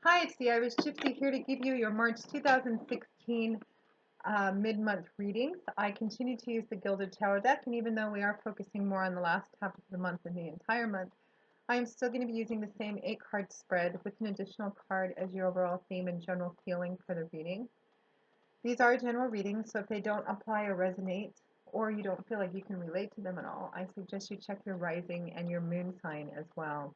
Hi, it's the Irish Gypsy here to give you your March 2016 mid-month readings. I continue to use the Gilded Tower deck, and even though we are focusing more on the last half of the month than the entire month, I am still going to be using the same 8-card spread with an additional card as your overall theme and general feeling for the reading. These are general readings, so if they don't apply or resonate, or you don't feel like you can relate to them at all, I suggest you check your rising and your moon sign as well.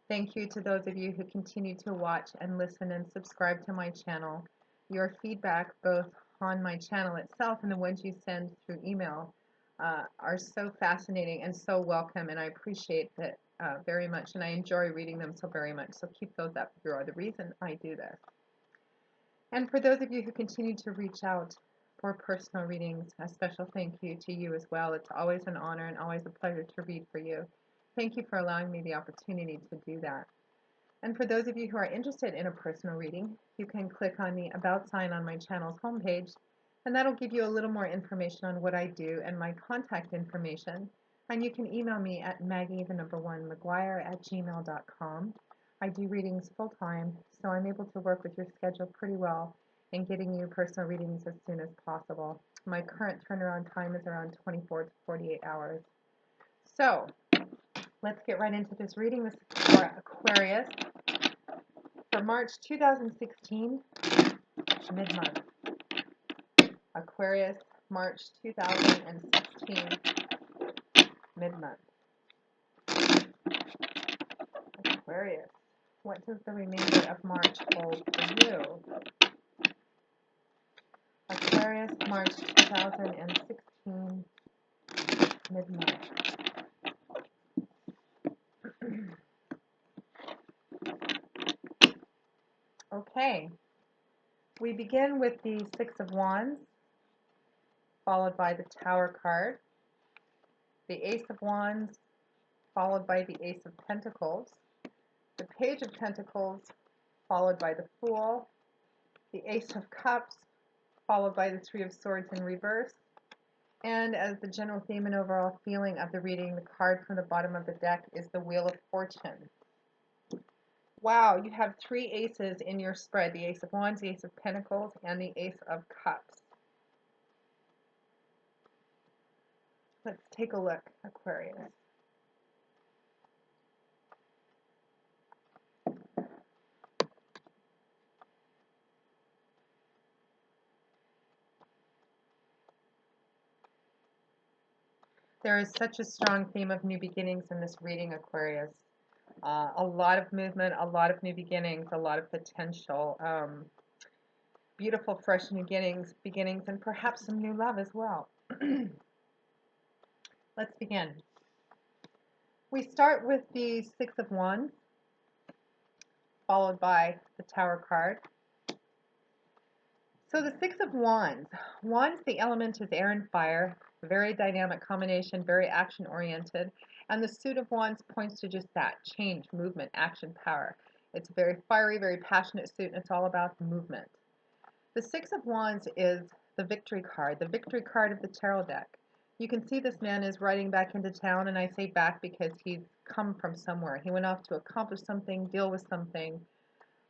Thank you to those of you who continue to watch and listen and subscribe to my channel. Your feedback, both on my channel itself and the ones you send through email, are so fascinating and so welcome, and I appreciate that very much, and I enjoy reading them so very much. So keep those up. You are the reason I do this. And for those of you who continue to reach out for personal readings, a special thank you to you as well. It's always an honor and always a pleasure to read for you. Thank you for allowing me the opportunity to do that. And for those of you who are interested in a personal reading, you can click on the About sign on my channel's homepage, and that'll give you a little more information on what I do and my contact information. And you can email me at maggie1maguire@gmail.com. I do readings full-time, so I'm able to work with your schedule pretty well in getting you personal readings as soon as possible. My current turnaround time is around 24 to 48 hours. So, let's get right into this reading. This is for Aquarius for March 2016, mid-month. Aquarius, March 2016, mid-month. Aquarius, what does the remainder of March hold for you? Aquarius, March 2016, mid-month. Okay, we begin with the Six of Wands, followed by the Tower card, the Ace of Wands, followed by the Ace of Pentacles, the Page of Pentacles, followed by the Fool, the Ace of Cups, followed by the Three of Swords in reverse, and as the general theme and overall feeling of the reading, the card from the bottom of the deck is the Wheel of Fortune. Wow, you have three aces in your spread, the Ace of Wands, the Ace of Pentacles, and the Ace of Cups. Let's take a look, Aquarius. There is such a strong theme of new beginnings in this reading, Aquarius. A lot of movement, a lot of new beginnings, a lot of potential, beautiful, fresh new beginnings, and perhaps some new love as well. Let's begin. We start with the Six of Wands, followed by the Tower card. So the Six of Wands. Wands, the element is air and fire, very dynamic combination, very action-oriented, and the suit of Wands points to just that, change, movement, action, power. It's a very fiery, very passionate suit, and it's all about movement. The Six of Wands is the victory card of the tarot deck. You can see this man is riding back into town, and I say back because he's come from somewhere. He went off to accomplish something, deal with something,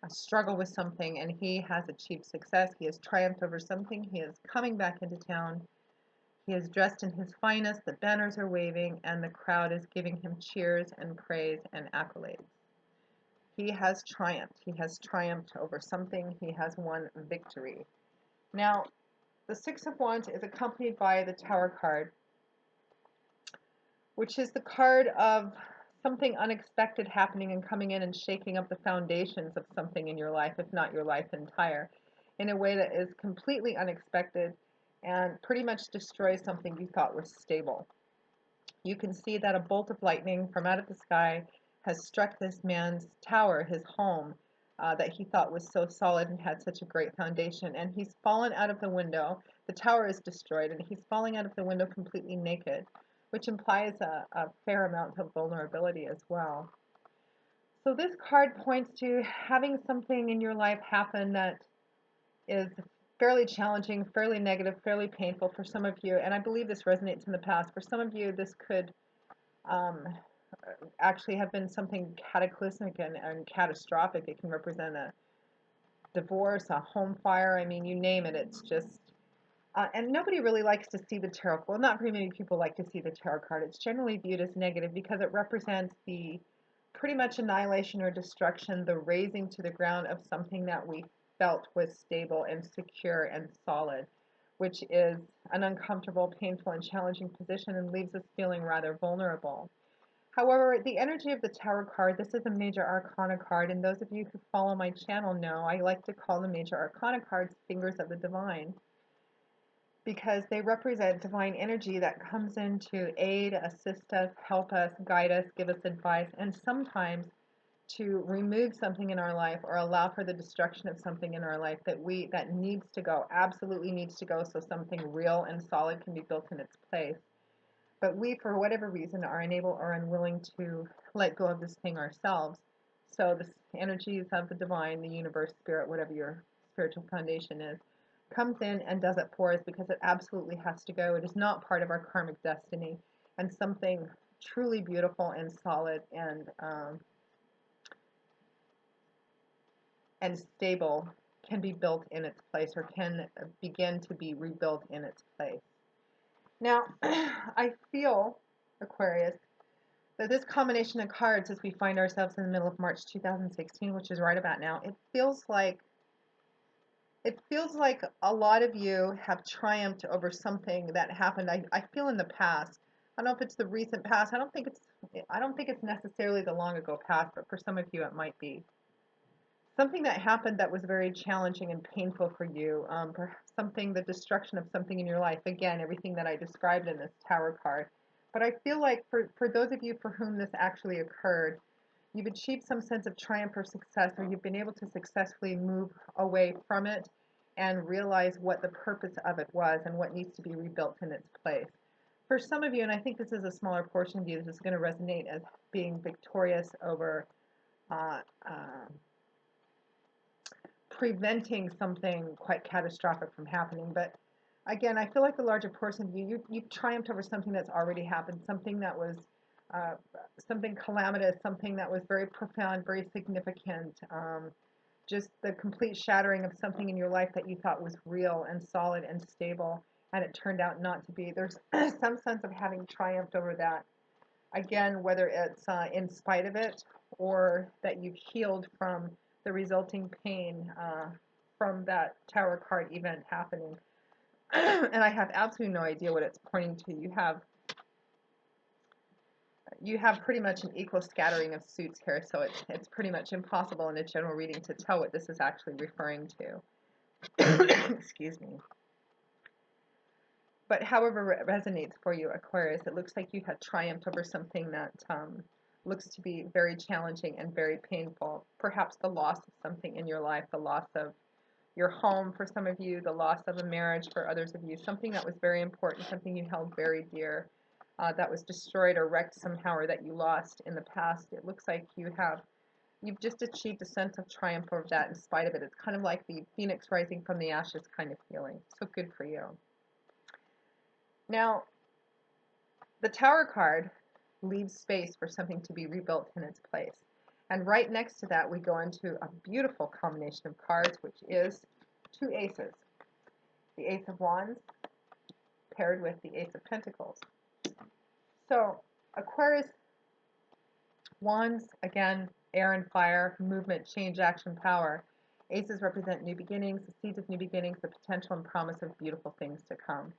struggle with something, and he has achieved success. He has triumphed over something. He is coming back into town. He is dressed in his finest. The banners are waving, and the crowd is giving him cheers and praise and accolades. He has triumphed. He has triumphed over something. He has won victory. Now, the Six of Wands is accompanied by the Tower card, which is the card of something unexpected happening and coming in and shaking up the foundations of something in your life, if not your life entire, in a way that is completely unexpected and pretty much destroys something you thought was stable. You can see that a bolt of lightning from out of the sky has struck this man's tower, his home, that he thought was so solid and had such a great foundation, and he's fallen out of the window. The tower is destroyed, and he's falling out of the window completely naked, which implies a fair amount of vulnerability as well. So this card points to having something in your life happen that is fairly challenging, fairly negative, fairly painful for some of you, and I believe this resonates in the past. For some of you, this could actually have been something cataclysmic and catastrophic. It can represent a divorce, a home fire. I mean, you name it. It's just, and nobody really likes to see the tarot. Well, not very many people like to see the tarot card. It's generally viewed as negative because it represents the pretty much annihilation or destruction, the razing to the ground of something that we felt was stable and secure and solid, which is an uncomfortable, painful, and challenging position and leaves us feeling rather vulnerable. However, the energy of the Tower card, this is a major arcana card, and those of you who follow my channel know I like to call the major arcana cards fingers of the divine because they represent divine energy that comes in to aid, assist us, help us, guide us, give us advice, and sometimes to remove something in our life or allow for the destruction of something in our life that needs to go, absolutely needs to go, so something real and solid can be built in its place. But we, for whatever reason, are unable or unwilling to let go of this thing ourselves. So the energies of the divine, the universe, spirit, whatever your spiritual foundation is, comes in and does it for us because it absolutely has to go. It is not part of our karmic destiny, and something truly beautiful and solid and stable can be built in its place or can begin to be rebuilt in its place. Now, I feel, Aquarius, that this combination of cards, as we find ourselves in the middle of March 2016, which is right about now, it feels like a lot of you have triumphed over something that happened. I feel in the past. I don't know if it's the recent past. I don't think it's necessarily the long ago past, but for some of you it might be. Something that happened that was very challenging and painful for you, perhaps the destruction of something in your life. Again, everything that I described in this Tower card. But I feel like for those of you for whom this actually occurred, you've achieved some sense of triumph or success, or you've been able to successfully move away from it and realize what the purpose of it was and what needs to be rebuilt in its place. For some of you, and I think this is a smaller portion of you, this is going to resonate as being victorious over uh, uh, preventing something quite catastrophic from happening. But again, I feel like the larger portion of you triumphed over something that's already happened, something that was uh, something calamitous, something that was very profound, very significant. Just the complete shattering of something in your life that you thought was real and solid and stable, and it turned out not to be. There's some sense of having triumphed over that. Again, whether it's in spite of it or that you've healed from the resulting pain from that Tower card event happening. And I have absolutely no idea what it's pointing to. You have pretty much an equal scattering of suits here, so it's pretty much impossible in a general reading to tell what this is actually referring to. Excuse me. But however it resonates for you, Aquarius, it looks like you have triumphed over something that looks to be very challenging and very painful. Perhaps the loss of something in your life, the loss of your home for some of you, the loss of a marriage for others of you, something that was very important, something you held very dear, that was destroyed or wrecked somehow or that you lost in the past. It looks like you've just achieved a sense of triumph over that in spite of it. It's kind of like the phoenix rising from the ashes kind of feeling. So good for you. Now, the Tower card leaves space for something to be rebuilt in its place. And right next to that, we go into a beautiful combination of cards, which is two aces. The Ace of Wands paired with the Ace of Pentacles. So, Aquarius, Wands, again, air and fire, movement, change, action, power. Aces represent new beginnings, the seeds of new beginnings, the potential and promise of beautiful things to come.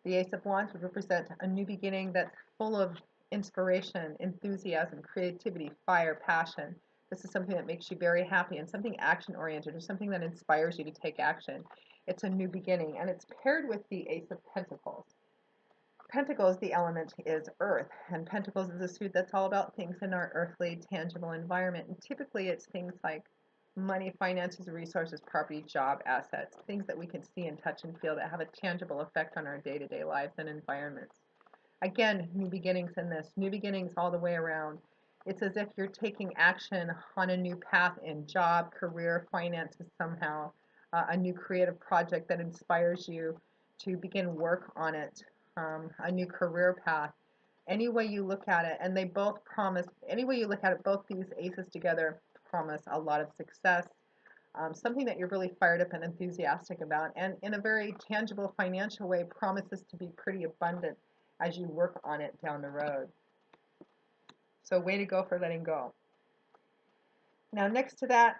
The Ace of Wands would represent a new beginning that's full of inspiration, enthusiasm, creativity, fire, passion. This is something that makes you very happy and something action-oriented or something that inspires you to take action. It's a new beginning, and it's paired with the Ace of Pentacles. Pentacles, the element is earth, and Pentacles is a suit that's all about things in our earthly, tangible environment. And typically it's things like money, finances, resources, property, job, assets, things that we can see and touch and feel that have a tangible effect on our day-to-day lives and environments. Again, new beginnings in this, new beginnings all the way around. It's as if you're taking action on a new path in job, career, finances somehow, a new creative project that inspires you to begin work on it, a new career path. Any way you look at it, and they both promise, any way you look at it, both these aces together promise a lot of success, something that you're really fired up and enthusiastic about, and in a very tangible financial way promises to be pretty abundant as you work on it down the road. So way to go for letting go. Now next to that,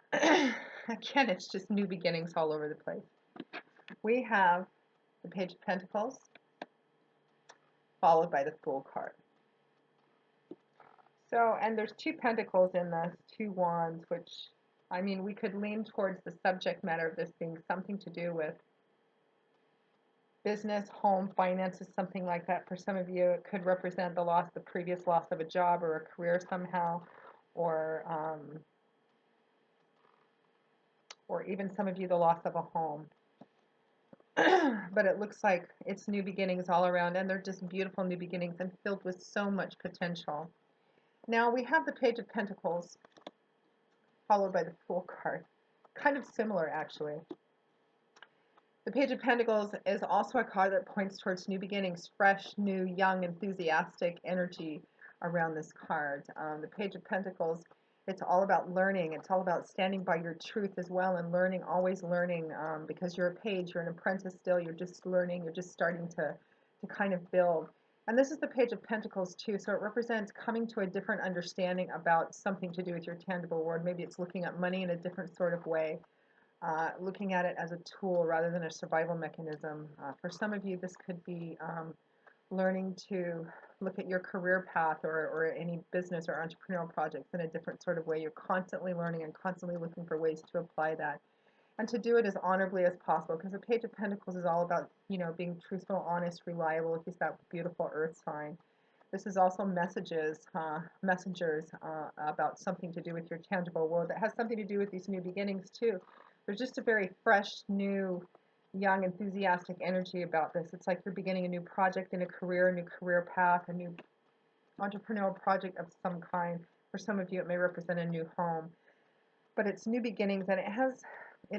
again, it's just new beginnings all over the place. We have the Page of Pentacles, followed by the Fool card. So, and there's two pentacles in this, two wands, which, I mean, we could lean towards the subject matter of this being something to do with business, home, finances, something like that. For some of you, it could represent the previous loss of a job or a career somehow, or even some of you, the loss of a home. But it looks like it's new beginnings all around, and they're just beautiful new beginnings and filled with so much potential. Now we have the Page of Pentacles, followed by the Fool card. Kind of similar, actually. The Page of Pentacles is also a card that points towards new beginnings, fresh, new, young, enthusiastic energy around this card. The Page of Pentacles, it's all about learning. It's all about standing by your truth as well and learning, always learning, because you're a page, you're an apprentice still, you're just learning, you're just starting to kind of build. And this is the Page of Pentacles too, so it represents coming to a different understanding about something to do with your tangible world. Maybe it's looking at money in a different sort of way. Looking at it as a tool rather than a survival mechanism. For some of you, this could be learning to look at your career path or any business or entrepreneurial projects in a different sort of way. You're constantly learning and constantly looking for ways to apply that and to do it as honorably as possible, because the Page of Pentacles is all about, you know, being truthful, honest, reliable. He's that beautiful earth sign. This is also messengers about something to do with your tangible world that has something to do with these new beginnings too. There's just a very fresh, new, young, enthusiastic energy about this. It's like you're beginning a new project in a career, a new career path, a new entrepreneurial project of some kind. For some of you, it may represent a new home. But it's new beginnings, and it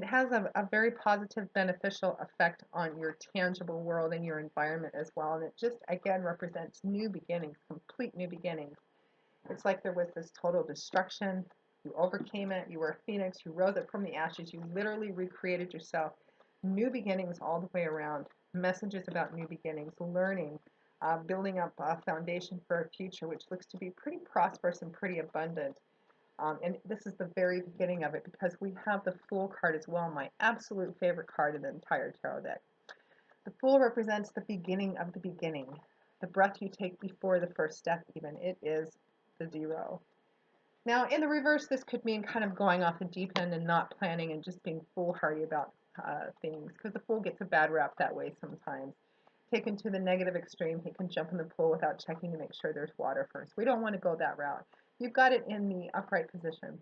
has a very positive, beneficial effect on your tangible world and your environment as well. And it just, again, represents new beginnings, complete new beginnings. It's like there was this total destruction. You overcame it. You were a phoenix. You rose up from the ashes. You literally recreated yourself. New beginnings all the way around. Messages about new beginnings, learning, building up a foundation for a future which looks to be pretty prosperous and pretty abundant. And this is the very beginning of it, because we have the Fool card as well, my absolute favorite card in the entire tarot deck. The Fool represents the beginning of the beginning, the breath you take before the first step even. It is the 0. Now, in the reverse, this could mean kind of going off the deep end and not planning and just being foolhardy about things, because the Fool gets a bad rap that way sometimes. Taken to the negative extreme, he can jump in the pool without checking to make sure there's water first. We don't want to go that route. You've got it in the upright position.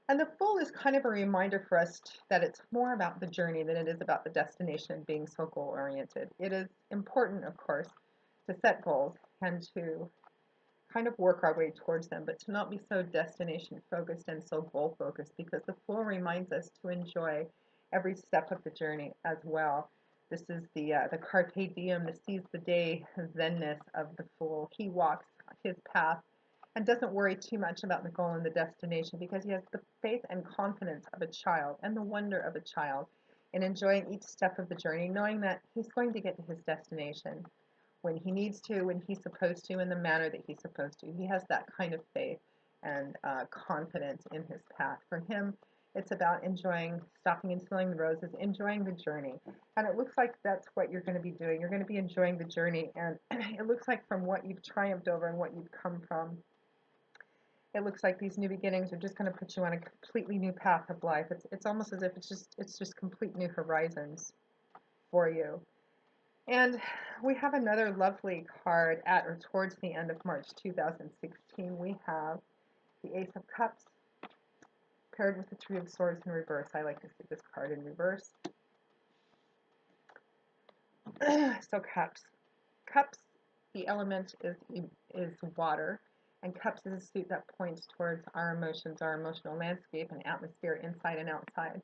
And the Fool is kind of a reminder for us that it's more about the journey than it is about the destination being so goal-oriented. It is important, of course, to set goals and to kind of work our way towards them, but to not be so destination-focused and so goal-focused, because the Fool reminds us to enjoy every step of the journey as well. This is the carpe diem, the seize the day zenness of the Fool. He walks his path and doesn't worry too much about the goal and the destination, because he has the faith and confidence of a child and the wonder of a child in enjoying each step of the journey, knowing that he's going to get to his destination when he needs to, when he's supposed to, in the manner that he's supposed to. He has that kind of faith and confidence in his path. For him, it's about enjoying, stopping and smelling the roses, enjoying the journey. And it looks like that's what you're going to be doing. You're going to be enjoying the journey. And it looks like from what you've triumphed over and what you've come from, it looks like these new beginnings are just going to put you on a completely new path of life. It's almost as if it's just complete new horizons for you. And we have another lovely card at or towards the end of March 2016. We have the Ace of Cups paired with the Three of Swords in reverse. I like to see this card in reverse. So Cups. Cups, the element is water, and Cups is a suit that points towards our emotions, our emotional landscape and atmosphere inside and outside.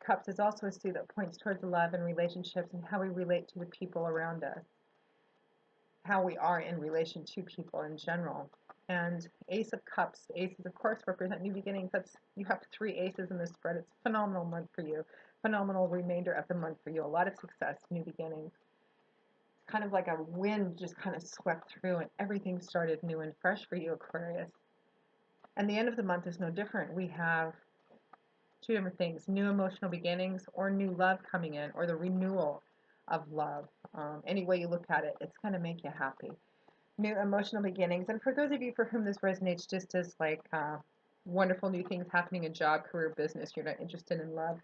Cups is also a suit that points towards love and relationships and how we relate to the people around us. how we are in relation to people in general. And Ace of Cups, aces of course represent new beginnings. That's, you have 3 aces in this spread. It's a phenomenal month for you. Phenomenal remainder of the month for you. A lot of success, new beginnings. Kind of like a wind just kind of swept through and everything started new and fresh for you, Aquarius. And the end of the month is no different. We have 2 different things: new emotional beginnings or new love coming in, or the renewal of love. Any way you look at it, it's going to make you happy. New emotional beginnings. And for those of you for whom this resonates just as like wonderful new things happening in job, career, business, you're not interested in love,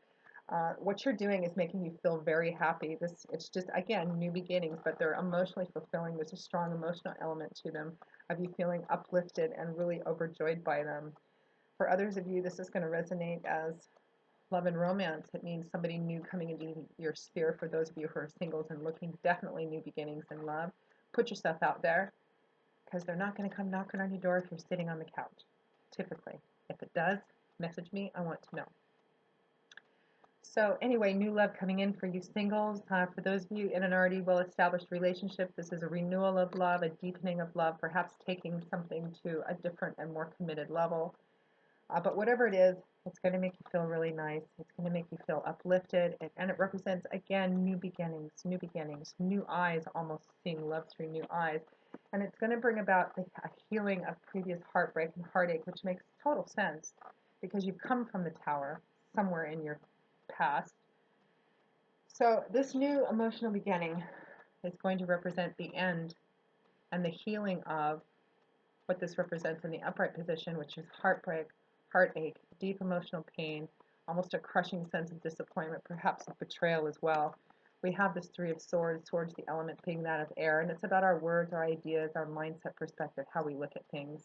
what you're doing is making you feel very happy. It's just, again, new beginnings, but they're emotionally fulfilling. There's a strong emotional element to them of you feeling uplifted and really overjoyed by them. For others of you, this is going to resonate as love and romance. It means somebody new coming into your sphere. For those of you who are singles and looking, definitely new beginnings in love. Put yourself out there, because they're not going to come knocking on your door if you're sitting on the couch, typically. If it does, message me. I want to know. So anyway, new love coming in for you singles. For those of you in an already well-established relationship, this is a renewal of love, a deepening of love, perhaps taking something to a different and more committed level. But whatever it is, it's going to make you feel really nice. It's going to make you feel uplifted. And it represents, again, new beginnings, new eyes, almost seeing love through new eyes. And it's going to bring about a healing of previous heartbreak and heartache, which makes total sense because you've come from the Tower somewhere in your past. So this new emotional beginning is going to represent the end and the healing of what this represents in the upright position, which is heartbreak, heartache, deep emotional pain, almost a crushing sense of disappointment, perhaps of betrayal as well. We have this 3 of Swords, swords the element being that of air, and it's about our words, our ideas, our mindset perspective, how we look at things.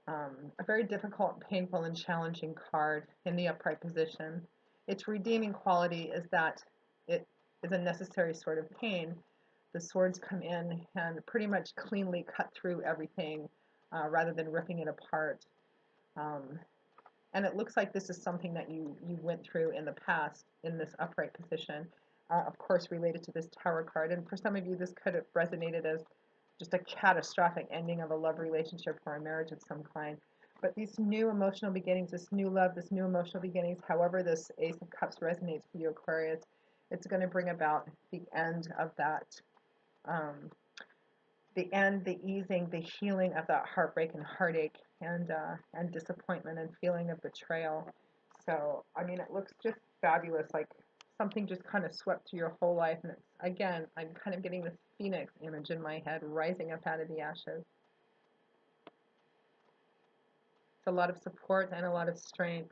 A very difficult, painful, and challenging card in the upright position. Its redeeming quality is that it is a necessary sort of pain. The swords come in and pretty much cleanly cut through everything rather than ripping it apart. And it looks like this is something that you went through in the past in this upright position, of course related to this Tower card. And for some of you, this could have resonated as just a catastrophic ending of a love relationship or a marriage of some kind. But these new emotional beginnings, this new love, this new emotional beginnings, however this Ace of Cups resonates for you, Aquarius, it's going to bring about the end of that, the end, the easing, the healing of that heartbreak and heartache and disappointment and feeling of betrayal. So, I mean, it looks just fabulous, like something just kind of swept through your whole life. And it's, again, I'm kind of getting this phoenix image in my head rising up out of the ashes. It's a lot of support and a lot of strength,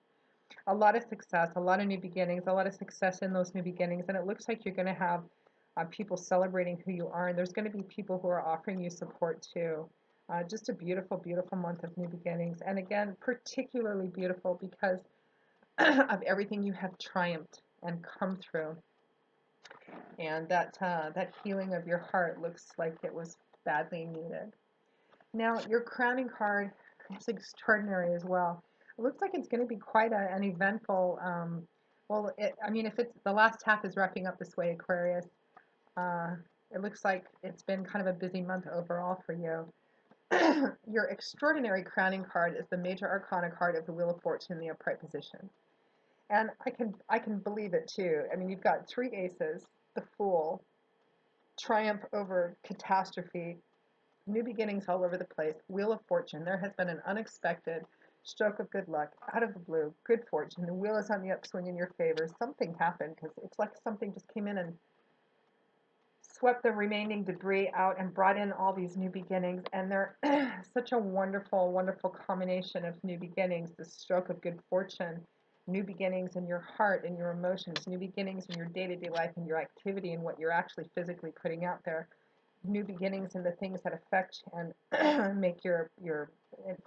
a lot of success, a lot of new beginnings, a lot of success in those new beginnings. And it looks like you're going to have people celebrating who you are, and there's going to be people who are offering you support too. Just a beautiful, beautiful month of new beginnings. And again, particularly beautiful because of everything you have triumphed and come through. And that healing of your heart looks like it was badly needed. Now, your crowning card is extraordinary as well. It looks like it's going to be quite an eventful, I mean, if it's the last half is wrapping up this way, Aquarius, it looks like it's been kind of a busy month overall for you. Your extraordinary crowning card is the Major Arcana card of the Wheel of Fortune in the upright position. And I can believe it too. I mean, you've got 3 aces, the Fool, triumph over catastrophe, new beginnings all over the place, Wheel of Fortune. There has been an unexpected stroke of good luck out of the blue, good fortune. The wheel is on the upswing in your favor. Something happened because it's like something just came in and swept the remaining debris out and brought in all these new beginnings. And they're such a wonderful, wonderful combination of new beginnings, the stroke of good fortune, new beginnings in your heart and your emotions, new beginnings in your day-to-day life and your activity and what you're actually physically putting out there, new beginnings in the things that affect and make your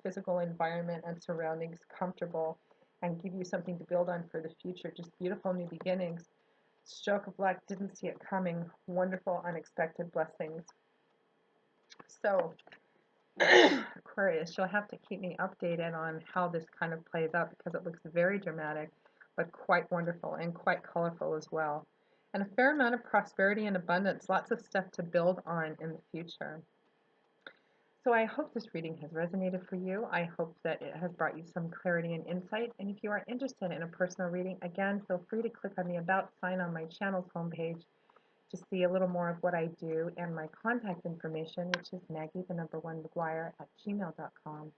physical environment and surroundings comfortable and give you something to build on for the future. Just beautiful new beginnings. Stroke of luck, didn't see it coming. Wonderful, unexpected blessings. So, Aquarius, you'll have to keep me updated on how this kind of plays out because it looks very dramatic, but quite wonderful and quite colorful as well. and a fair amount of prosperity and abundance, lots of stuff to build on in the future. So I hope this reading has resonated for you. I hope that it has brought you some clarity and insight. And if you are interested in a personal reading, again, feel free to click on the About sign on my channel's homepage to see a little more of what I do and my contact information, which is Maggie1McGuire@gmail.com.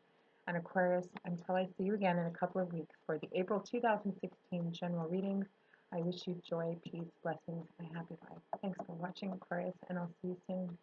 And Aquarius, until I see you again in a couple of weeks for the April 2016 general readings, I wish you joy, peace, blessings, and a happy life. Thanks for watching, Aquarius, and I'll see you soon.